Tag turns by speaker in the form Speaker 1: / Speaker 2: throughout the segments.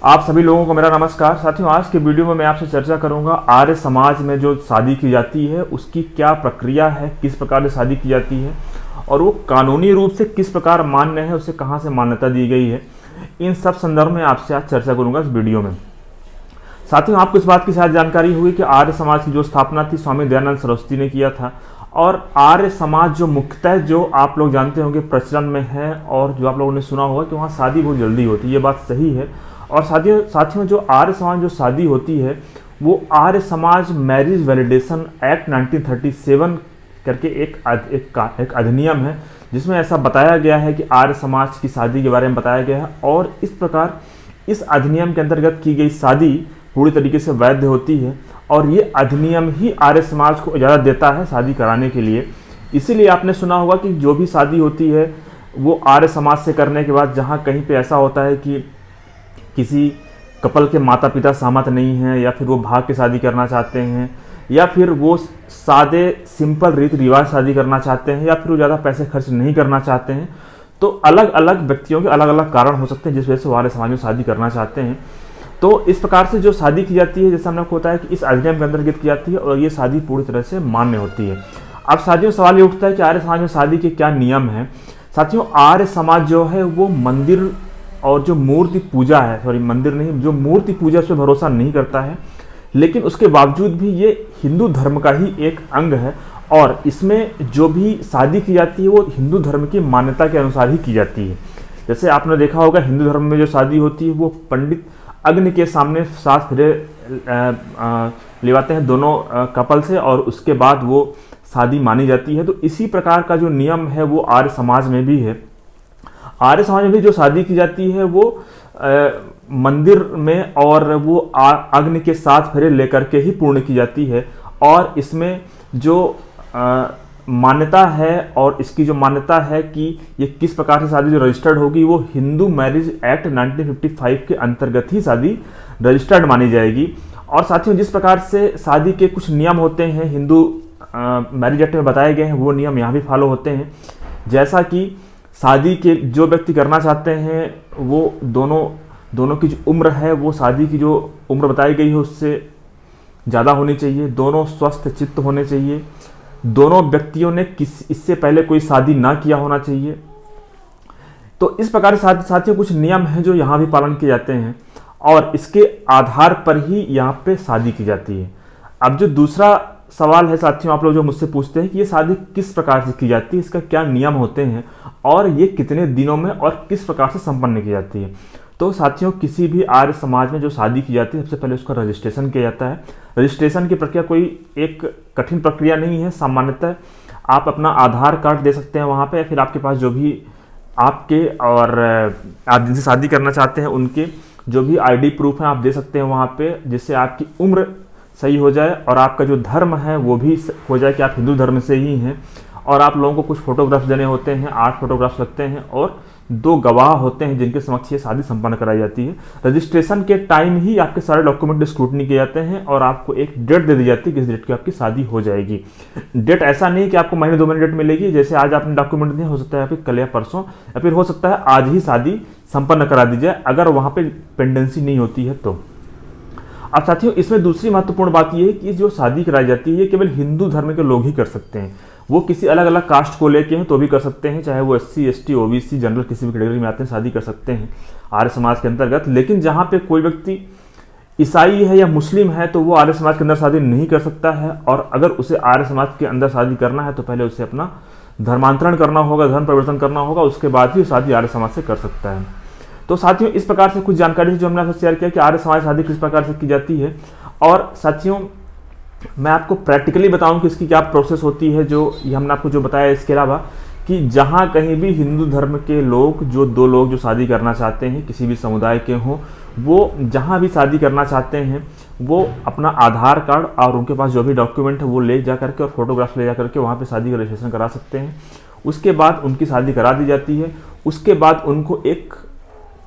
Speaker 1: आप सभी लोगों को मेरा नमस्कार। साथियों, आज के वीडियो में मैं आपसे चर्चा करूंगा आर्य समाज में जो शादी की जाती है उसकी क्या प्रक्रिया है, किस प्रकार से शादी की जाती है और वो कानूनी रूप से किस प्रकार मान्य है, उसे कहाँ से मान्यता दी गई है। इन सब संदर्भ में आपसे आज चर्चा करूंगा इस वीडियो में। साथियों, आपको इस बात की शायद जानकारी हुई कि आर्य समाज की जो स्थापना थी स्वामी दयानंद सरस्वती ने किया था। और आर्य समाज जो मुख्यतः जो आप लोग जानते होंगे प्रचलन में है और जो आप लोगों ने सुना होगा कि वहाँ शादी बहुत जल्दी होती है, ये बात सही है। और साथियों जो आर्य समाज जो शादी होती है वो Arya Samaj marriage validation act 1937 करके एक अधिनियम है, जिसमें ऐसा बताया गया है कि आर्य समाज की शादी के बारे में बताया गया है। और इस प्रकार इस अधिनियम के अंतर्गत की गई शादी पूरी तरीके से वैध होती है और ये अधिनियम ही आर्य समाज को इजाज़त देता है शादी कराने के लिए। इसीलिए आपने सुना होगा कि जो भी शादी होती है वो आर्य समाज से करने के बाद जहाँ कहीं पे ऐसा होता है कि किसी कपल के माता पिता सहमत नहीं हैं या फिर वो भाग के शादी करना चाहते हैं या फिर वो सादे सिंपल रीति रिवाज शादी करना चाहते हैं या फिर वो ज़्यादा पैसे खर्च नहीं करना चाहते हैं, तो अलग अलग व्यक्तियों के अलग अलग कारण हो सकते हैं जिस वजह से वो आर्य समाज में शादी करना चाहते हैं। तो इस प्रकार से जो शादी की जाती है, जैसे हमने आपको बताया कि इस अधिनियम के अंतर्गत की जाती है और ये शादी पूरी तरह से मान्य होती है। अब शादियों सवाल ये उठता है कि आर्य समाज में शादी के क्या नियम हैं। साथियों, आर्य समाज जो है वो मंदिर और जो मूर्ति पूजा है, मंदिर नहीं, जो मूर्ति पूजा उस पर भरोसा नहीं करता है, लेकिन उसके बावजूद भी ये हिंदू धर्म का ही एक अंग है और इसमें जो भी शादी की जाती है वो हिंदू धर्म की मान्यता के अनुसार ही की जाती है। जैसे आपने देखा होगा हिंदू धर्म में जो शादी होती है वो पंडित अग्नि के सामने 7 फेरे लिवाते हैं दोनों कपल से और उसके बाद वो शादी मानी जाती है। तो इसी प्रकार का जो नियम है वो आर्य समाज में भी है। आर्य समाज में भी जो शादी की जाती है वो मंदिर में और वो अग्नि के 7 फेरे लेकर के ही पूर्ण की जाती है। और इसमें जो मान्यता है और इसकी जो मान्यता है कि ये किस प्रकार से शादी जो रजिस्टर्ड होगी वो हिंदू मैरिज एक्ट 1955 के अंतर्गत ही शादी रजिस्टर्ड मानी जाएगी। और साथियों, जिस प्रकार से शादी के कुछ नियम होते हैं हिंदू मैरिज एक्ट में बताए गए हैं वो नियम यहाँ भी फॉलो होते हैं। जैसा कि शादी के जो व्यक्ति करना चाहते हैं वो दोनों की जो उम्र है वो शादी की जो उम्र बताई गई है उससे ज़्यादा होनी चाहिए। दोनों स्वस्थ चित्त होने चाहिए। दोनों व्यक्तियों ने इससे पहले कोई शादी ना किया होना चाहिए। तो इस प्रकार से साथियों कुछ नियम हैं जो यहाँ भी पालन किए जाते हैं और इसके आधार पर ही यहाँ पे शादी की जाती है। अब जो दूसरा सवाल है साथियों, आप लोग जो मुझसे पूछते हैं कि ये शादी किस प्रकार से की जाती है, इसका क्या नियम होते हैं और ये कितने दिनों में और किस प्रकार से संपन्न की जाती है। तो साथियों, किसी भी आर्य समाज में जो शादी की जाती है सबसे पहले उसका रजिस्ट्रेशन किया जाता है। रजिस्ट्रेशन की प्रक्रिया कोई एक कठिन प्रक्रिया नहीं है। सामान्यतः आप अपना आधार कार्ड दे सकते हैं वहाँ पे या फिर आपके पास जो भी आपके और आप जिनसे शादी करना चाहते हैं उनके जो भी आईडी प्रूफ हैं आप दे सकते हैं वहाँ पे, जिससे आपकी उम्र सही हो जाए और आपका जो धर्म है वो भी हो जाए कि आप हिंदू धर्म से ही हैं। और आप लोगों को कुछ फोटोग्राफ्स देने होते हैं, 8 फोटोग्राफ्स लगते हैं और 2 गवाह होते हैं जिनके समक्ष ये शादी संपन्न कराई जाती है। रजिस्ट्रेशन के टाइम ही आपके सारे डॉक्यूमेंट स्क्रूटनी किए जाते हैं और आपको एक डेट दे दी जाती है किस डेट की आपकी शादी हो जाएगी। डेट ऐसा नहीं कि आपको महीने 2 महीने डेट मिलेगी, जैसे आज आपने डॉक्यूमेंट दिए हो सकता है फिर कल या परसों या फिर हो सकता है आज ही शादी संपन्न करा दी जाए अगर वहाँ पे पेंडेंसी नहीं होती है तो। अब साथियों, इसमें दूसरी महत्वपूर्ण बात यह है कि जो शादी कराई जाती है ये केवल हिंदू धर्म के लोग ही कर सकते हैं। वो किसी अलग अलग कास्ट को लेके हैं तो भी कर सकते हैं, चाहे वो SC ST OBC जनरल किसी भी कैटेगरी में आते हैं शादी कर सकते हैं आर्य समाज के अंतर्गत। लेकिन जहाँ पे कोई व्यक्ति ईसाई है या मुस्लिम है तो वो आर्य समाज के अंदर शादी नहीं कर सकता है और अगर उसे आर्य समाज के अंदर शादी करना है तो पहले उसे अपना धर्मांतरण करना होगा, धर्म परिवर्तन करना होगा, उसके बाद ही शादी आर्य समाज से कर सकता है। तो साथियों, इस प्रकार से कुछ जानकारी जो हमने आपसे शेयर किया कि आर्य समाज शादी किस प्रकार से की जाती है। और साथियों, मैं आपको प्रैक्टिकली बताऊं कि इसकी क्या प्रोसेस होती है, जो ये हमने आपको जो बताया। इसके अलावा कि जहां कहीं भी हिंदू धर्म के लोग जो 2 लोग जो शादी करना चाहते हैं किसी भी समुदाय के हों, वो जहां भी शादी करना चाहते हैं वो अपना आधार कार्ड और उनके पास जो भी डॉक्यूमेंट है वो ले जा करके और फोटोग्राफ ले जा करके वहाँ पे शादी का रजिस्ट्रेशन करा सकते हैं। उसके बाद उनकी शादी करा दी जाती है। उसके बाद उनको एक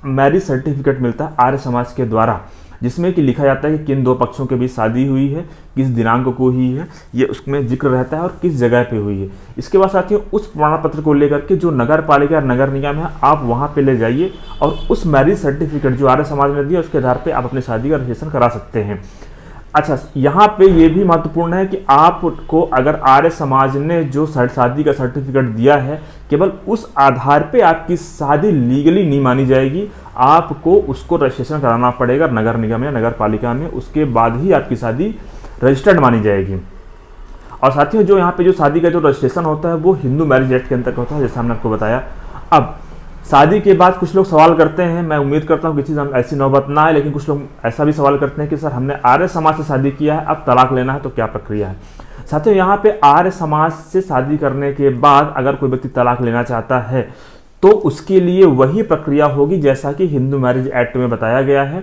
Speaker 1: मैरिज सर्टिफिकेट मिलता है आर्य समाज के द्वारा, जिसमें कि लिखा जाता है कि किन दो पक्षों के बीच शादी हुई है, किस दिनांक को हुई है, ये उसमें जिक्र रहता है और किस जगह पे हुई है। इसके बाद साथियों उस प्रमाण पत्र को लेकर के जो नगर पालिका और नगर निगम है आप वहाँ पे ले जाइए और उस मैरिज सर्टिफिकेट जो आर्य समाज ने दिया उसके आधार पे आप अपनी शादी का रजिस्ट्रेशन करा सकते हैं। अच्छा, यहाँ पे ये भी महत्वपूर्ण है कि आपको अगर आर्य समाज ने जो शादी का सर्टिफिकेट दिया है केवल उस आधार पे आपकी शादी लीगली नहीं मानी जाएगी, आपको उसको रजिस्ट्रेशन कराना पड़ेगा नगर निगम या नगर पालिका में, उसके बाद ही आपकी शादी रजिस्टर्ड मानी जाएगी। और साथियों जो यहाँ पे जो शादी का जो रजिस्ट्रेशन होता है वो हिंदू मैरिज एक्ट के अंतर्गत होता है, जैसा हमने आपको बताया। अब शादी के बाद कुछ लोग सवाल करते हैं, मैं उम्मीद करता हूँ कि चीज़ ऐसी नौबत ना आए, लेकिन कुछ लोग ऐसा भी सवाल करते हैं कि सर हमने आर्य समाज से शादी किया है, अब तलाक लेना है तो क्या प्रक्रिया है। साथियों यहाँ पे आर्य समाज से शादी करने के बाद अगर कोई व्यक्ति तलाक लेना चाहता है तो उसके लिए वही प्रक्रिया होगी जैसा कि हिंदू मैरिज एक्ट में बताया गया है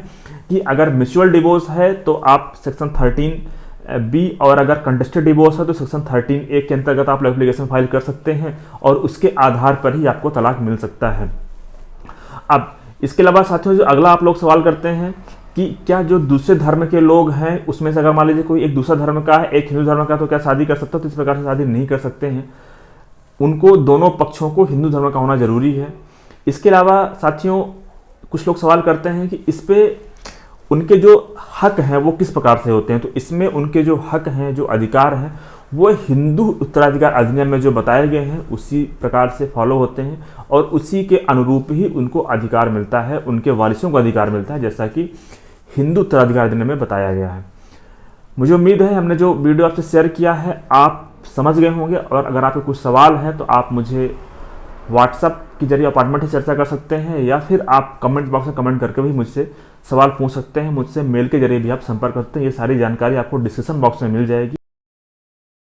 Speaker 1: कि अगर म्यूचुअल डिवोर्स है तो आप सेक्शन 13B और अगर कंटेस्टेड डिवोर्स है तो सेक्शन 13A के अंतर्गत आप एप्लीकेशन फाइल कर सकते हैं और उसके आधार पर ही आपको तलाक मिल सकता है। अब इसके अलावा साथियों जो अगला आप लोग सवाल करते हैं कि क्या जो दूसरे धर्म के लोग हैं उसमें से अगर मान लीजिए कोई एक दूसरा धर्म का है एक हिंदू धर्म का तो क्या शादी कर सकता है, तो इस प्रकार से शादी नहीं कर सकते हैं। उनको दोनों पक्षों को हिंदू धर्म का होना जरूरी है। इसके अलावा साथियों कुछ लोग सवाल करते हैं कि इस पे उनके जो हक हैं वो किस प्रकार से होते हैं, तो इसमें उनके जो हक हैं जो अधिकार हैं वो हिंदू उत्तराधिकार अधिनियम में जो बताए गए हैं उसी प्रकार से फॉलो होते हैं और उसी के अनुरूप ही उनको अधिकार मिलता है, उनके वारिसों को अधिकार मिलता है, जैसा कि हिंदू उत्तराधिकार अधिनियम में बताया गया है। मुझे उम्मीद है हमने जो वीडियो आपसे शेयर किया है आप समझ गए होंगे, और अगर आपके कुछ सवाल हैं तो आप मुझे व्हाट्सएप के जरिए अपार्टमेंट से चर्चा कर सकते हैं या फिर आप कमेंट बॉक्स में कमेंट करके भी मुझसे सवाल पूछ सकते हैं। मुझसे मेल के जरिए भी आप संपर्क करते हैं। ये सारी जानकारी आपको डिस्क्रिप्शन बॉक्स में मिल जाएगी।